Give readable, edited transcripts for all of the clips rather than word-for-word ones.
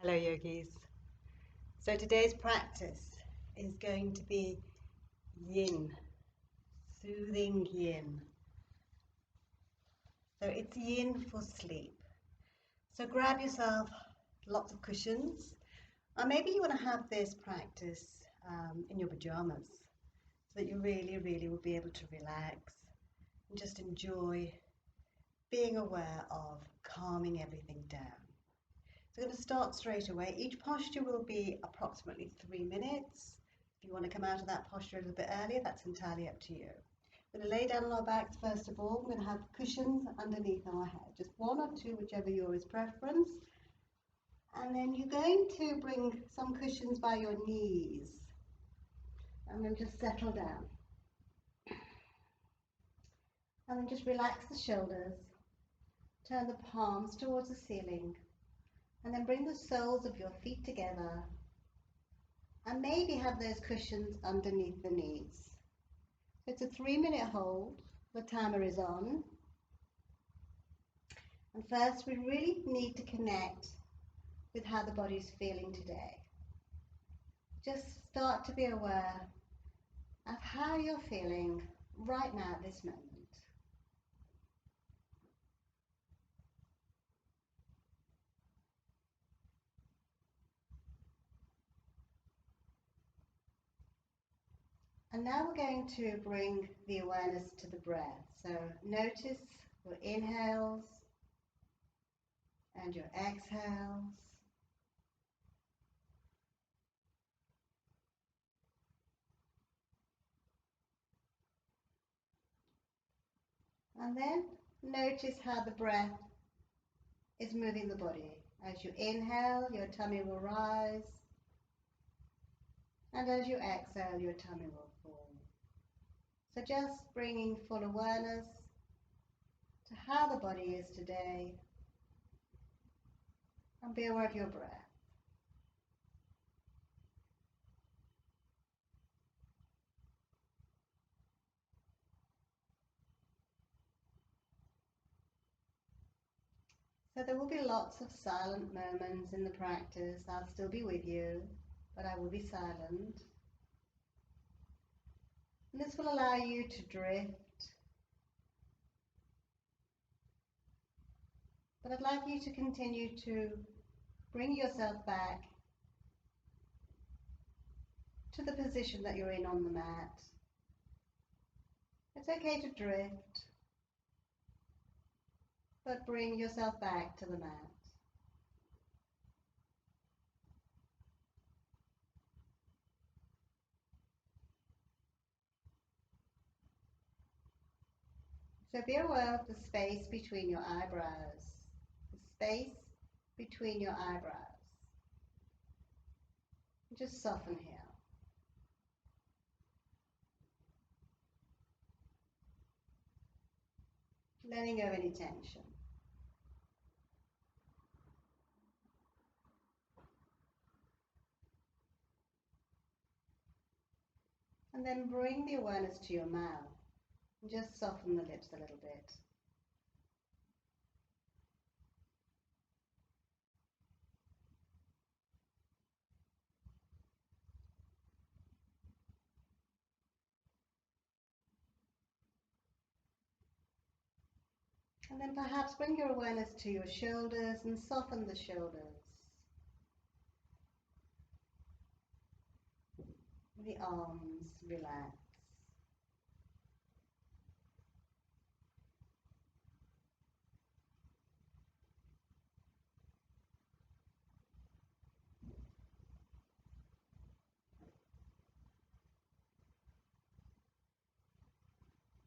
Hello yogis. So today's practice is going to be yin, soothing yin. So it's yin for sleep. So grab yourself lots of cushions, or maybe you want to have this practice in your pajamas so that you really will be able to relax and just enjoy being aware of calming everything down. So I'm going to start straight away. Each posture will be approximately 3 minutes. If you want to come out of that posture a little bit earlier, that's entirely up to you. We're going to lay down on our backs first of all. We're going to have cushions underneath our head, just one or two, whichever yours preference. And then you're going to bring some cushions by your knees. And then just settle down. And then just relax the shoulders. Turn the palms towards the ceiling. And then bring the soles of your feet together. And maybe have those cushions underneath the knees. It's a 3-minute hold. The timer is on. And first we really need to connect with how the body is feeling today. Just start to be aware of how you're feeling right now at this moment. And now we're going to bring the awareness to the breath. So notice your inhales and your exhales. And then notice how the breath is moving the body. As you inhale, your tummy will rise. And as you exhale, your tummy will fall. So just bringing full awareness to how the body is today. And be aware of your breath. So there will be lots of silent moments in the practice. I'll still be with you, but I will be silent. And this will allow you to drift. But I'd like you to continue to bring yourself back to the position that you're in on the mat. It's okay to drift, but bring yourself back to the mat. So be aware of the space between your eyebrows, the space between your eyebrows. Just soften here. Letting go of any tension. And then bring the awareness to your mouth. And just soften the lips a little bit. And then perhaps bring your awareness to your shoulders and soften the shoulders. The arms relax.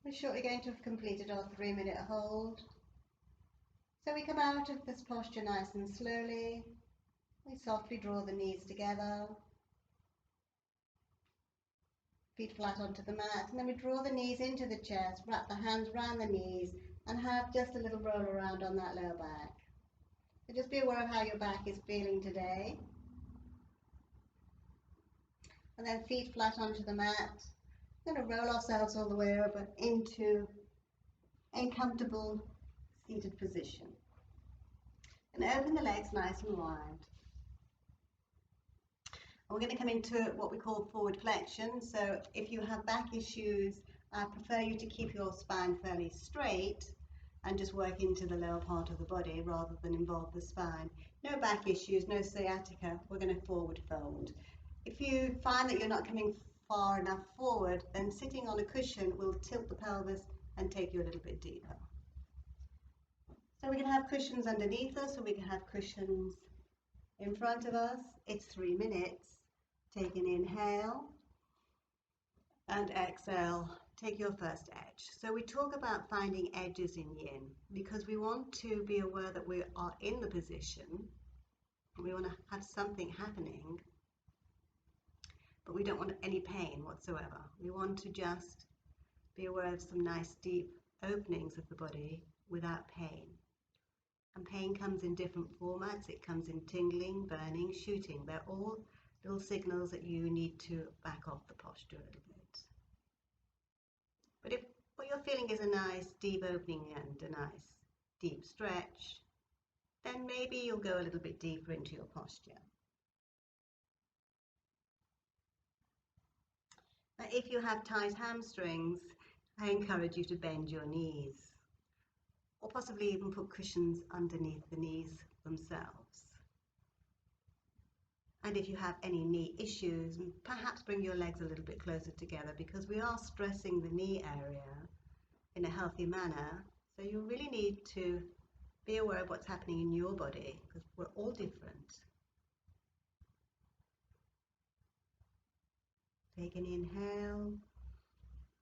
We're shortly going to have completed our 3-minute hold. So we come out of this posture nice and slowly. We softly draw the knees together. Feet flat onto the mat, and then we draw the knees into the chest, wrap the hands around the knees, and have just a little roll around on that lower back. So just be aware of how your back is feeling today. And then feet flat onto the mat. We're going to roll ourselves all the way over into a comfortable seated position. And open the legs nice and wide. We're going to come into what we call forward flexion. So if you have back issues, I prefer you to keep your spine fairly straight and just work into the lower part of the body rather than involve the spine. No back issues, no sciatica, we're going to forward fold. If you find that you're not coming far enough forward, then sitting on a cushion will tilt the pelvis and take you a little bit deeper. So we can have cushions underneath us, or we can have cushions in front of us. It's 3 minutes. Take an inhale and exhale. Take your first edge. So we talk about finding edges in Yin because we want to be aware that we are in the position. We want to have something happening, but we don't want any pain whatsoever. We want to just be aware of some nice deep openings of the body without pain. And pain comes in different formats. It comes in tingling, burning, shooting. They're all little signals that you need to back off the posture a little bit. But if what you're feeling is a nice deep opening and a nice deep stretch, then maybe you'll go a little bit deeper into your posture. Now, if you have tight hamstrings, I encourage you to bend your knees, or possibly even put cushions underneath the knees themselves. And if you have any knee issues, perhaps bring your legs a little bit closer together because we are stressing the knee area in a healthy manner. So you really need to be aware of what's happening in your body because we're all different. Take an inhale,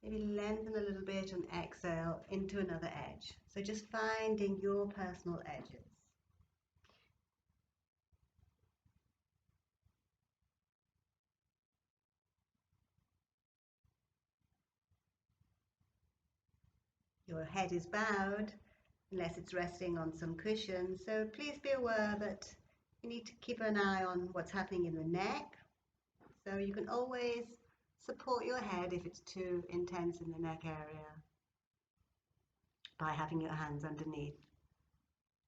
maybe lengthen a little bit and exhale into another edge. So just finding your personal edges. Your head is bowed unless it's resting on some cushion, so please be aware that you need to keep an eye on what's happening in the neck. So you can always support your head if it's too intense in the neck area by having your hands underneath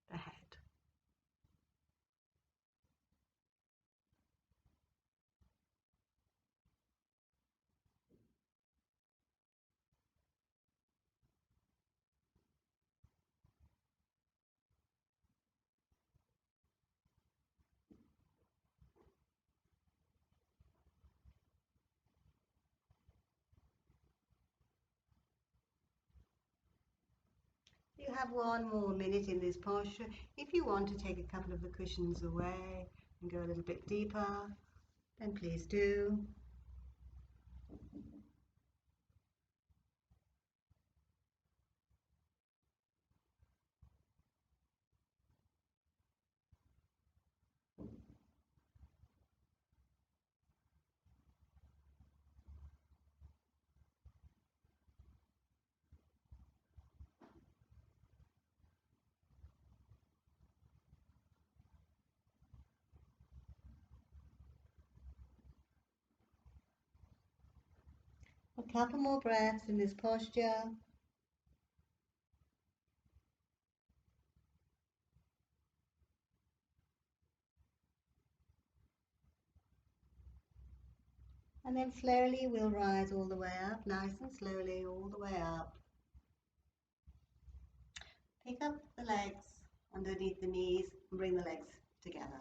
the head. You have 1 more minute in this posture. If you want to take a couple of the cushions away and go a little bit deeper, then please do. A couple more breaths in this posture. And then slowly we'll rise all the way up, nice and slowly, all the way up. Pick up the legs underneath the knees and bring the legs together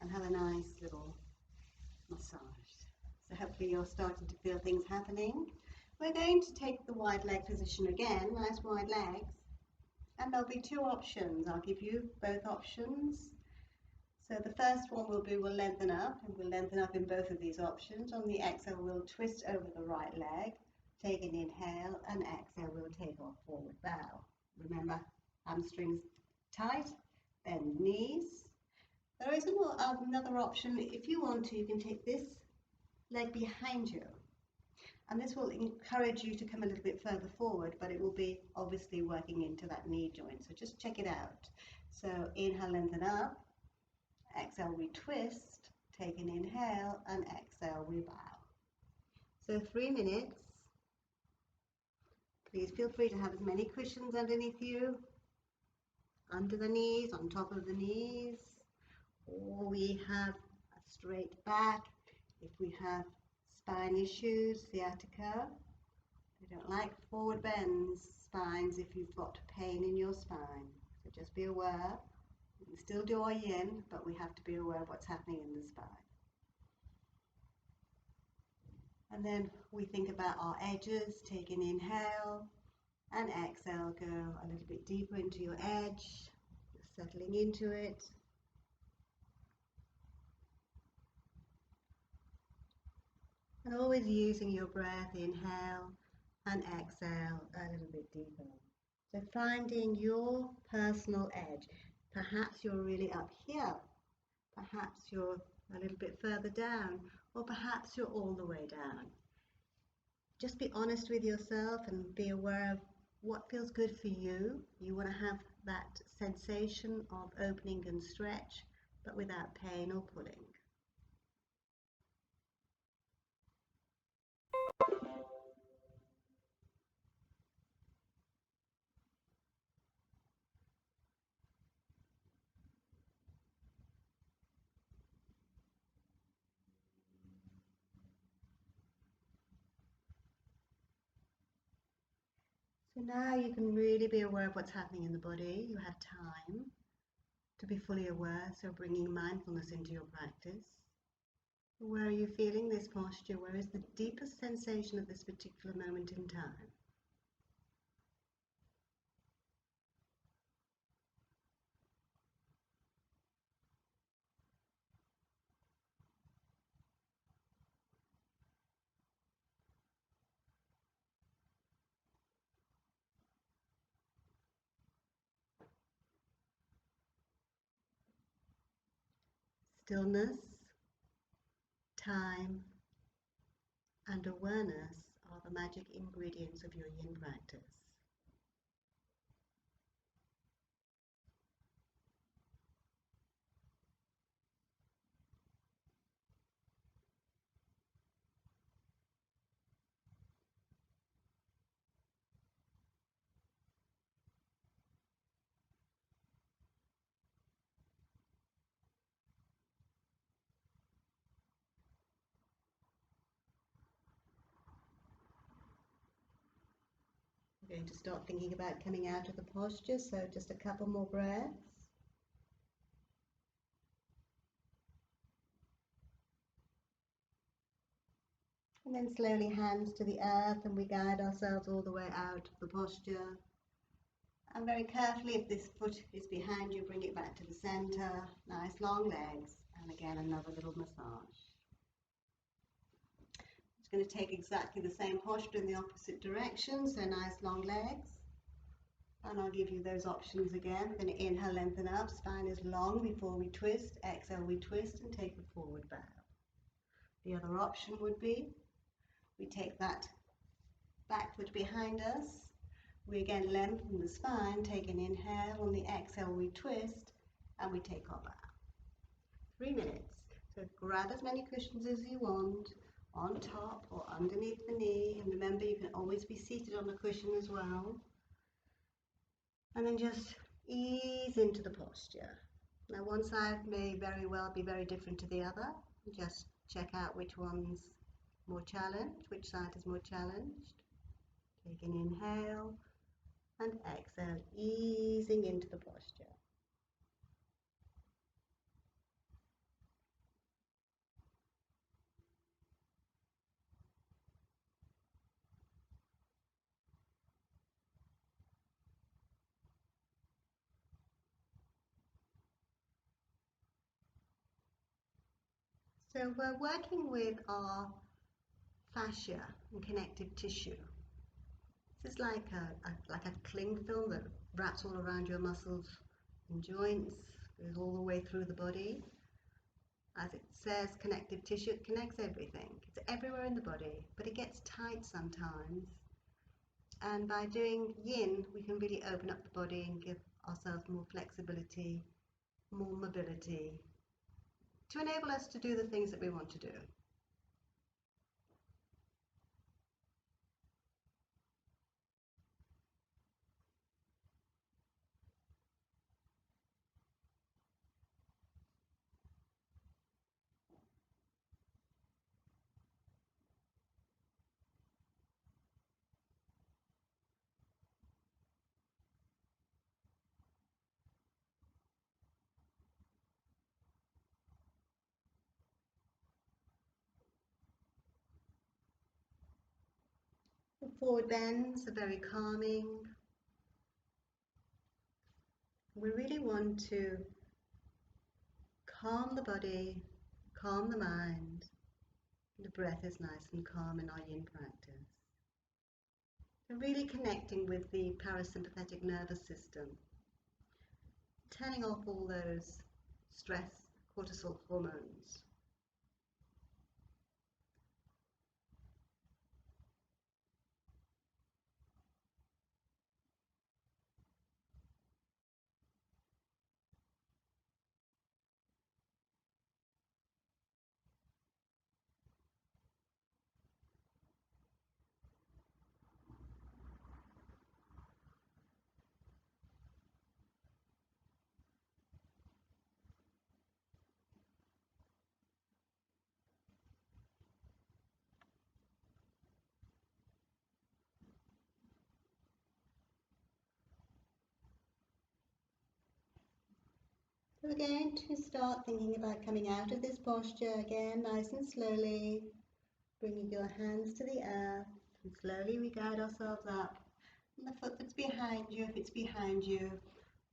and have a nice little massage. So hopefully you're starting to feel things happening. We're going to take the wide leg position again, nice wide legs, and there'll be 2 options. I'll give you both options. So the first one will be we'll lengthen up, and we'll lengthen up in both of these options. On the exhale, we'll twist over the right leg, take an inhale, and exhale, we'll take our forward bow. Remember, hamstrings tight, bend knees. There is another option. If you want to, you can take this leg behind you. And this will encourage you to come a little bit further forward, but it will be obviously working into that knee joint. So just check it out. So inhale, lengthen up. Exhale, we twist. Take an inhale, and exhale, we bow. So 3 minutes. Please feel free to have as many cushions underneath you, under the knees, on top of the knees, or we have a straight back. If we have spine issues, sciatica, they don't like forward bends, spines, if you've got pain in your spine. So just be aware. We can still do our yin, but we have to be aware of what's happening in the spine. And then we think about our edges, take an inhale and exhale, go a little bit deeper into your edge, settling into it. And always using your breath, inhale and exhale a little bit deeper. So finding your personal edge. Perhaps you're really up here, perhaps you're a little bit further down, or perhaps you're all the way down. Just be honest with yourself and be aware of what feels good for you. You want to have that sensation of opening and stretch, but without pain or pulling. So now you can really be aware of what's happening in the body. You have time to be fully aware, so bringing mindfulness into your practice. Where are you feeling this posture? Where is the deepest sensation at this particular moment in time? Stillness, time, and awareness are the magic ingredients of your yin practice. We're going to start thinking about coming out of the posture, so just a couple more breaths. And then slowly hands to the earth, and we guide ourselves all the way out of the posture. And very carefully, if this foot is behind you, bring it back to the center. Nice long legs, and again another little massage. It's going to take exactly the same posture in the opposite direction, so nice long legs. And I'll give you those options again. We're going to inhale, lengthen up, spine is long before we twist. Exhale, we twist and take a forward bow. The other option would be we take that back foot behind us. We again lengthen the spine, take an inhale. On the exhale, we twist and we take our bow. 3 minutes. So grab as many cushions as you want, on top or underneath the knee. And remember, you can always be seated on a cushion as well. And then just ease into the posture. Now one side may very well be very different to the other. Just check out which one's more challenged, which side is more challenged. Take an inhale and exhale, easing into the posture. So we're working with our fascia and connective tissue. This is like a cling film that wraps all around your muscles and joints, goes all the way through the body. As it says, connective tissue, it connects everything. It's everywhere in the body, but it gets tight sometimes. And by doing yin, we can really open up the body and give ourselves more flexibility, more mobility, to enable us to do the things that we want to do. forward bends are very calming. We really want to calm the body, calm the mind. The breath is nice and calm in our yin practice. So really connecting with the parasympathetic nervous system, turning off all those stress, cortisol hormones. So we're going to start thinking about coming out of this posture again, nice and slowly, bringing your hands to the earth, and slowly we guide ourselves up. And the foot that's behind you, if it's behind you,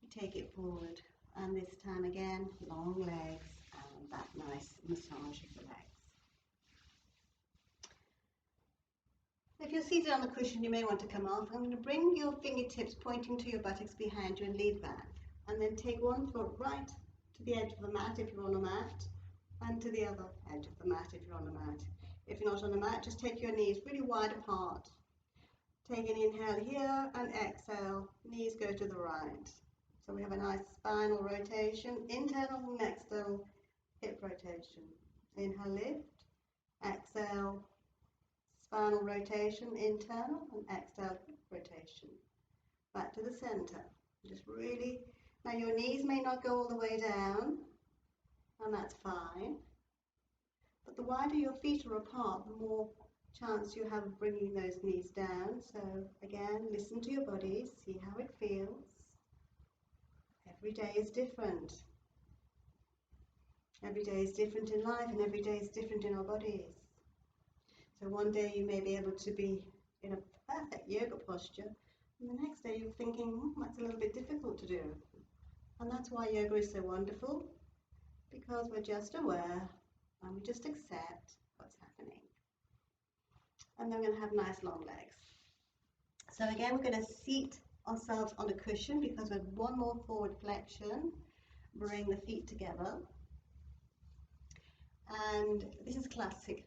we take it forward. And this time again, long legs and that nice massage of the legs. If you're seated on the cushion, you may want to come off. I'm going to bring your fingertips pointing to your buttocks behind you and lead back. And then take one foot right to the edge of the mat if you're on a mat, and to the other edge of the mat if you're on a mat. If you're not on a mat, just take your knees really wide apart. Take an inhale here and exhale, knees go to the right. So we have a nice spinal rotation, internal and external hip rotation. Inhale, lift, exhale, spinal rotation, internal and external hip rotation. Back to the center. Just really, now your knees may not go all the way down, and that's fine. But the wider your feet are apart, the more chance you have of bringing those knees down. So again, listen to your body, see how it feels. Every day is different. Every day is different in life, and every day is different in our bodies. So one day you may be able to be in a perfect yoga posture, and the next day you're thinking, that's a little bit difficult to do. And that's why yoga is so wonderful, because we're just aware and we just accept what's happening. And then we're going to have nice long legs. So again, we're going to seat ourselves on a cushion because we have one more forward flexion. Bring the feet together. And this is classic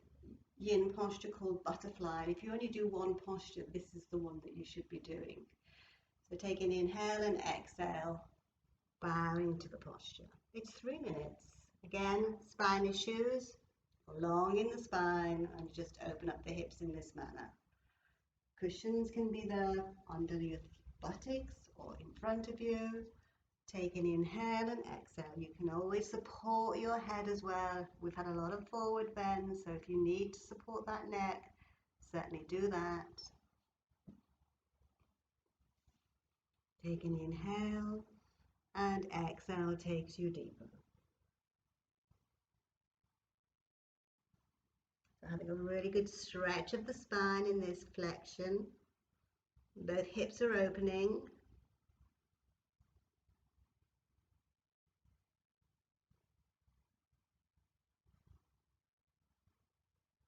yin posture called butterfly. And if you only do one posture, this is the one that you should be doing. So take an inhale and exhale, bowing to the posture. It's 3 minutes. Again, spine issues, long in the spine, and just open up the hips in this manner. Cushions can be there under your buttocks or in front of you. Take an inhale and exhale. You can always support your head as well. We've had a lot of forward bends, so if you need to support that neck, certainly do that. Take an inhale, and exhale takes you deeper. So having a really good stretch of the spine in this flexion. Both hips are opening.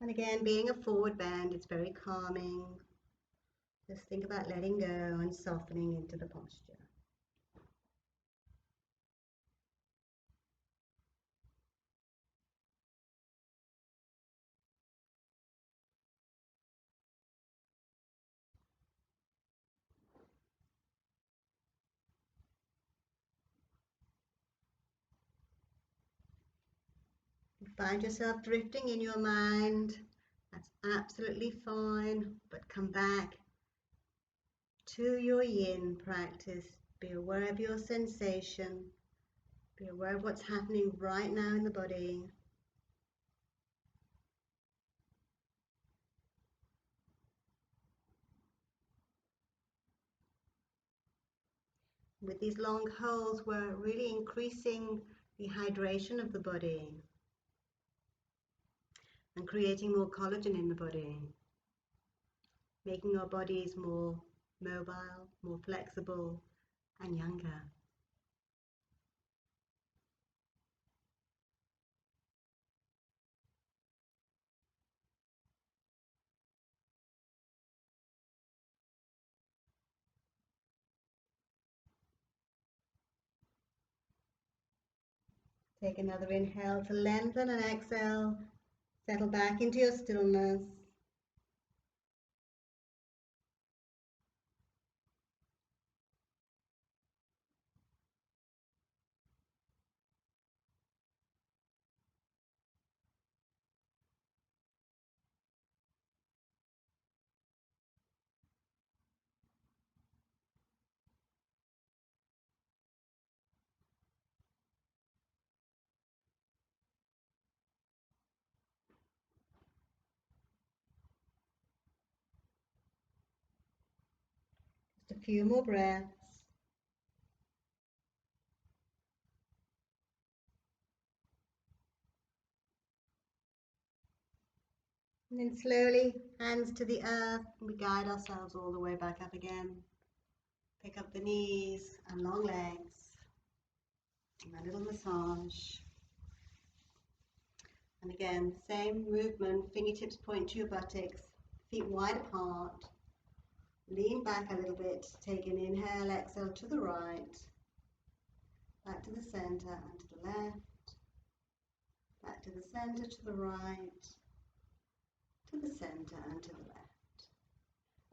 And again, being a forward bend, it's very calming. Just think about letting go and softening into the posture. Find yourself drifting in your mind, that's absolutely fine, but come back to your yin practice. Be aware of your sensation, be aware of what's happening right now in the body. With these long holds, we're really increasing the hydration of the body and creating more collagen in the body. making our bodies more mobile, more flexible, and younger. Take another inhale to lengthen and exhale. Settle back into your stillness. Just a few more breaths. And then slowly, hands to the earth, and we guide ourselves all the way back up again. Pick up the knees and long legs. And a little massage. And again, same movement, fingertips point to your buttocks, feet wide apart. Lean back a little bit, take an inhale, exhale to the right, back to the center and to the left, back to the center, to the right, to the center and to the left.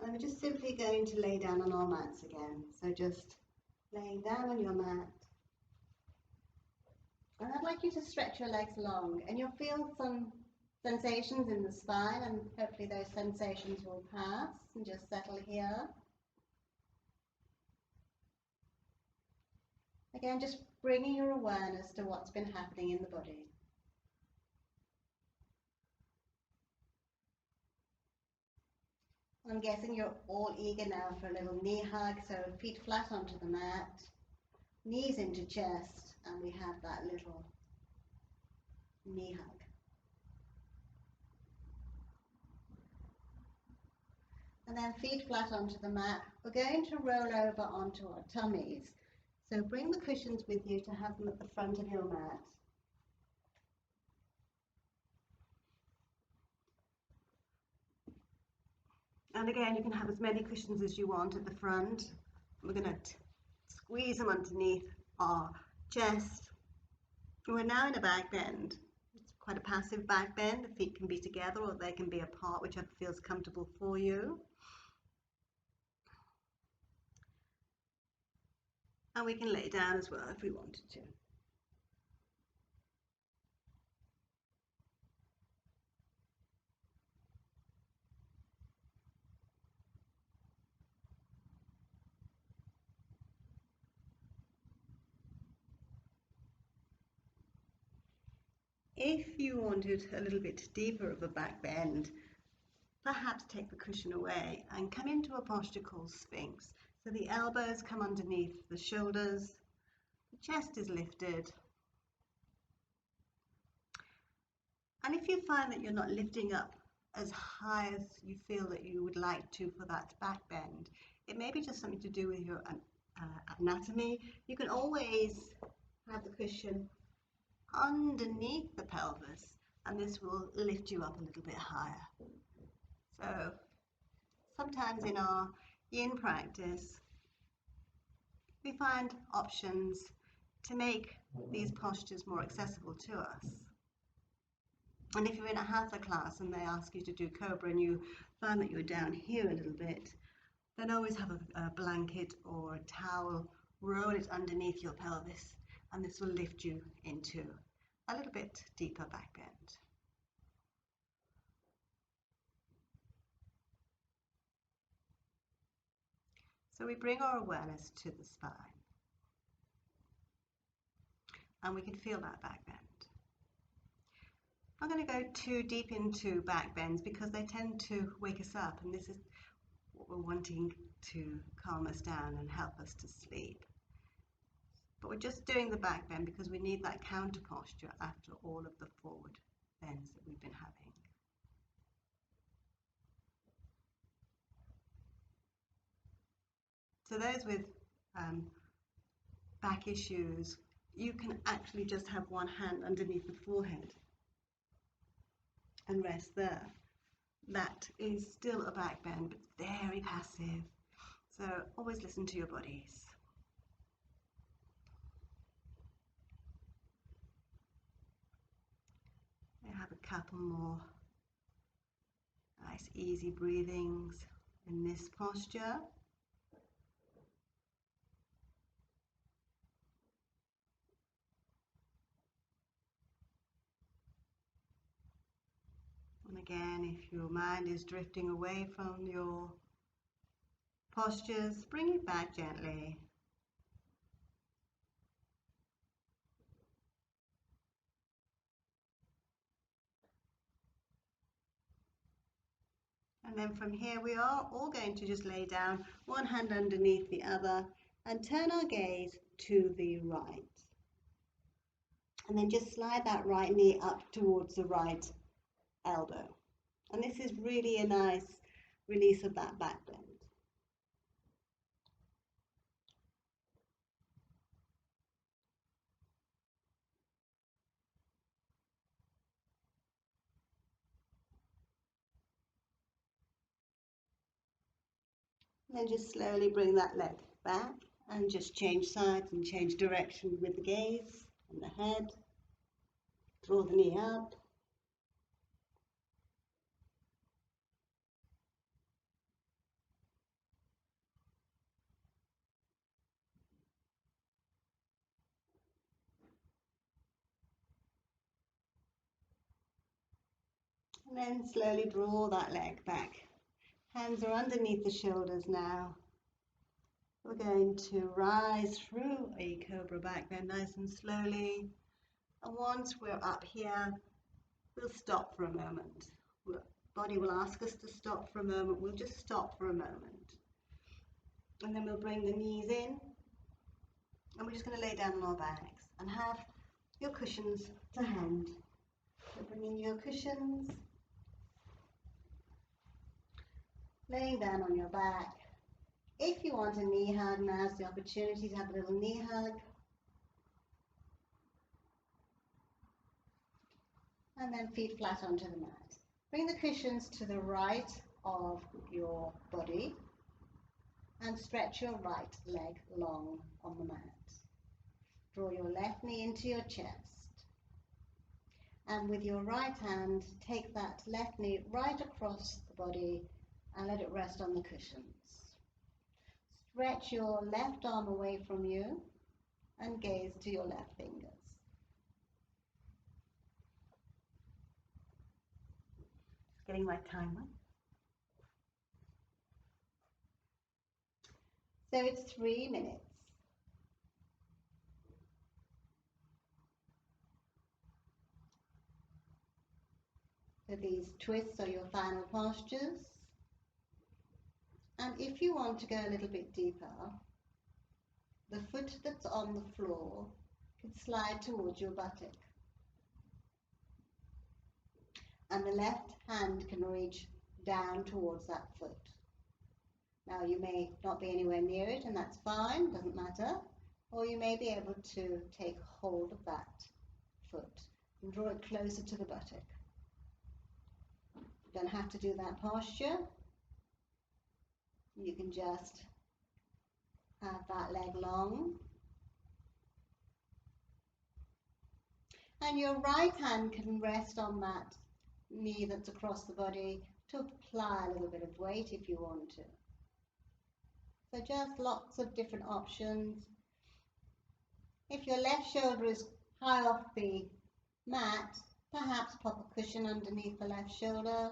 And we're just simply going to lay down on our mats again. So just laying down on your mat. And I'd like you to stretch your legs long, and you'll feel some sensations in the spine, and hopefully those sensations will pass, and just settle here. Again, just bringing your awareness to what's been happening in the body. I'm guessing you're all eager now for a little knee hug, so feet flat onto the mat, knees into chest, and we have that little knee hug. And then feet flat onto the mat. We're going to roll over onto our tummies. So bring the cushions with you to have them at the front of your mat. And again, you can have as many cushions as you want at the front. We're going to squeeze them underneath our chest. We're now in a back bend. It's quite a passive back bend. The feet can be together or they can be apart, whichever feels comfortable for you. And we can lay down as well if we wanted to. If you wanted a little bit deeper of a back bend, perhaps take the cushion away and come into a posture called Sphinx. So the elbows come underneath the shoulders, the chest is lifted. And if you find that you're not lifting up as high as you feel that you would like to for that back bend, it may be just something to do with your anatomy. You can always have the cushion underneath the pelvis, and this will lift you up a little bit higher. So sometimes in our yin practice, we find options to make these postures more accessible to us. And if you're in a hatha class and they ask you to do cobra and you find that you're down here a little bit, then always have a blanket or a towel, roll it underneath your pelvis, and this will lift you into a little bit deeper back bend. So we bring our awareness to the spine, and we can feel that back bend. I'm going to go too deep into back bends because they tend to wake us up, and this is what we're wanting to calm us down and help us to sleep. But we're just doing the back bend because we need that counter posture after all of the forward bends that we've been having. So those with back issues, you can actually just have one hand underneath the forehead and rest there. That is still a back bend, but very passive. So always listen to your bodies. I have a couple more nice easy breathings in this posture. And again, if your mind is drifting away from your postures, bring it back gently. And then from here, we are all going to just lay down one hand underneath the other and turn our gaze to the right. And then just slide that right knee up towards the right elbow. And this is really a nice release of that back bend. And then just slowly bring that leg back and just change sides and change direction with the gaze and the head. Draw the knee up. And then slowly draw that leg back. Hands are underneath the shoulders now. We're going to rise through a cobra back bend nice and slowly. And once we're up here, we'll stop for a moment. The body will ask us to stop for a moment. We'll just stop for a moment. And then we'll bring the knees in. And we're just going to lay down on our backs and have your cushions to hand. So bring in your cushions. Laying down on your back. If you want a knee hug, now's the opportunity to have a little knee hug. And then feet flat onto the mat. Bring the cushions to the right of your body and stretch your right leg long on the mat. Draw your left knee into your chest. And with your right hand, take that left knee right across the body and let it rest on the cushions. Stretch your left arm away from you and gaze to your left fingers. Getting my timer. So it's 3 minutes. So these twists are your final postures. And if you want to go a little bit deeper, the foot that's on the floor can slide towards your buttock. And the left hand can reach down towards that foot. Now you may not be anywhere near it, and that's fine, doesn't matter. Or you may be able to take hold of that foot and draw it closer to the buttock. You don't have to do that posture. You can just have that leg long. And your right hand can rest on that knee that's across the body to apply a little bit of weight if you want to. So just lots of different options. If your left shoulder is high off the mat, perhaps pop a cushion underneath the left shoulder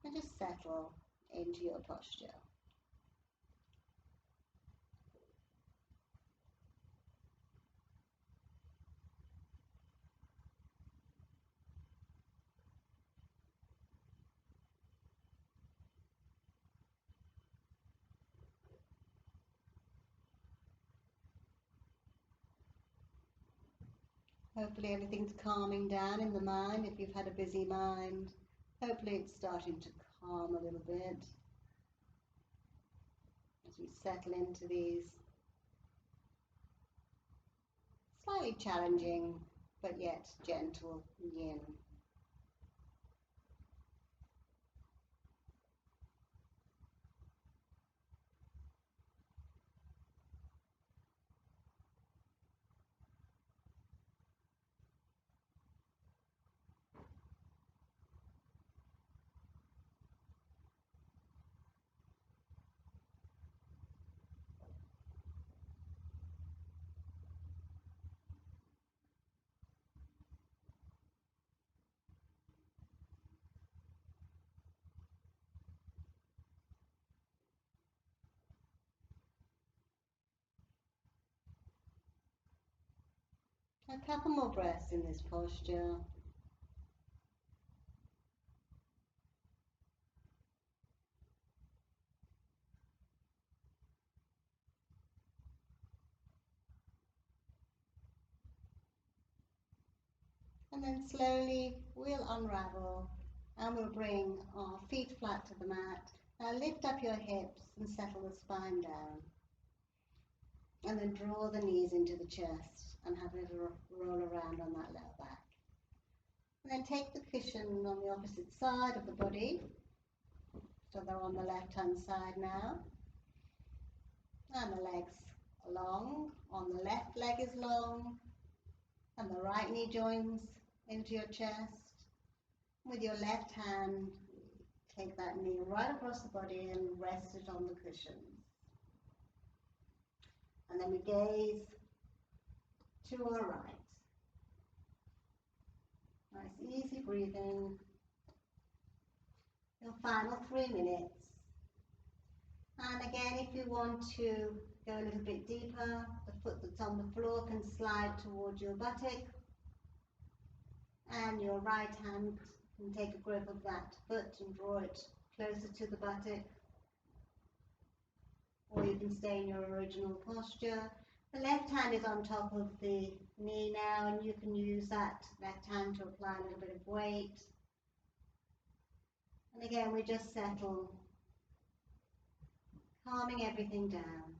and just settle into your posture. Hopefully everything's calming down in the mind. If you've had a busy mind, hopefully it's starting to calm a little bit. as we settle into these slightly challenging but yet gentle yin. A couple more breaths in this posture. And then slowly we'll unravel and we'll bring our feet flat to the mat. Now lift up your hips and settle the spine down. And then draw the knees into the chest and have a little roll around on that lower back. And then take the cushion on the opposite side of the body. So they're on the left-hand side now. And the legs are long. On the left leg is long. And the right knee joins into your chest. With your left hand, take that knee right across the body and rest it on the cushion. And then we gaze to our right. Nice easy breathing. Your final 3 minutes. And again, if you want to go a little bit deeper, the foot that's on the floor can slide towards your buttock. And your right hand can take a grip of that foot and draw it closer to the buttock. Or you can stay in your original posture. The left hand is on top of the knee now, and you can use that left hand to apply a little bit of weight. And again, we just settle, calming everything down.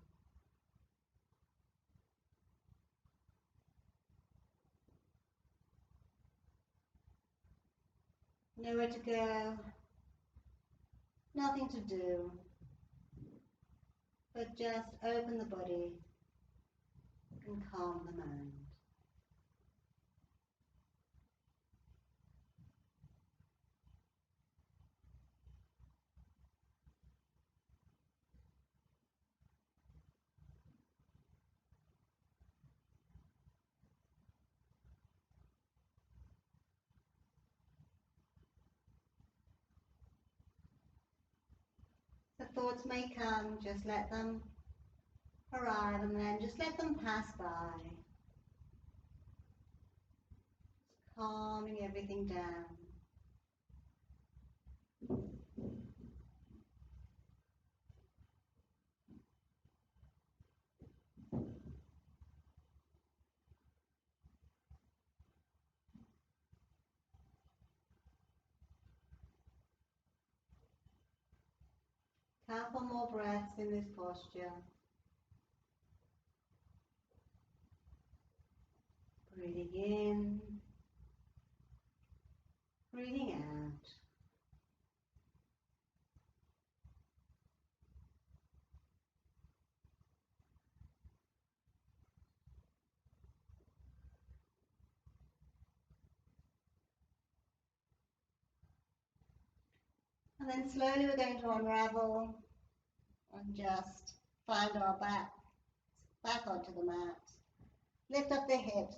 Nowhere to go, nothing to do, but just open the body and calm the mind. The thoughts may come, just let them arrive and then just let them pass by. Just calming everything down. Couple more breaths in this posture. Breathing in, breathing out. And then slowly we're going to unravel and just find our back onto the mat. Lift up the hips,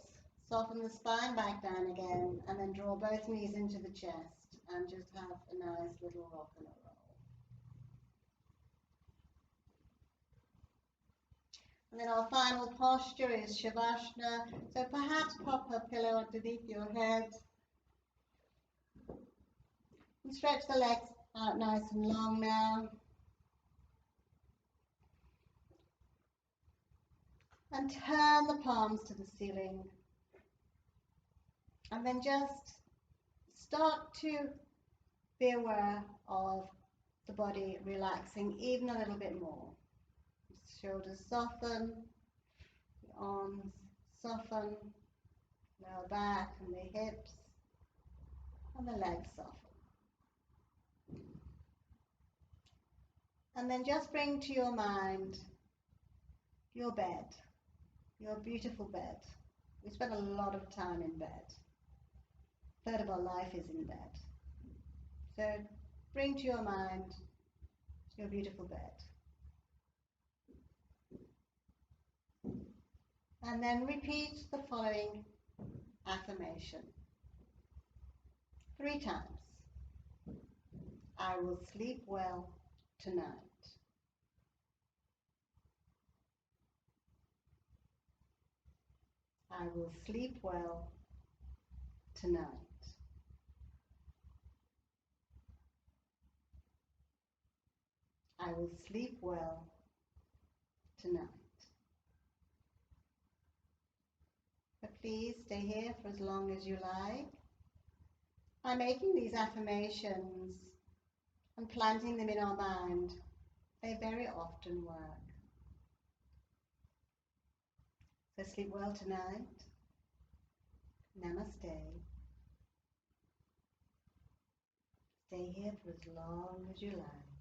soften the spine back down again, and then draw both knees into the chest and just have a nice little rock and a roll. And then our final posture is Shavashna. So perhaps pop a pillow underneath your head. And stretch the legs out nice and long now. And turn the palms to the ceiling. And then just start to be aware of the body relaxing even a little bit more. Shoulders soften, the arms soften, lower back and the hips, and the legs soften. And then just bring to your mind your bed, your beautiful bed. We spend a lot of time in bed. A third of our life is in bed. So bring to your mind your beautiful bed. And then repeat the following affirmation 3 times. I will sleep well tonight. I will sleep well tonight. I will sleep well tonight. But please stay here for as long as you like. By making these affirmations and planting them in our mind, they very often work. So sleep well tonight. Namaste. Stay here for as long as you like.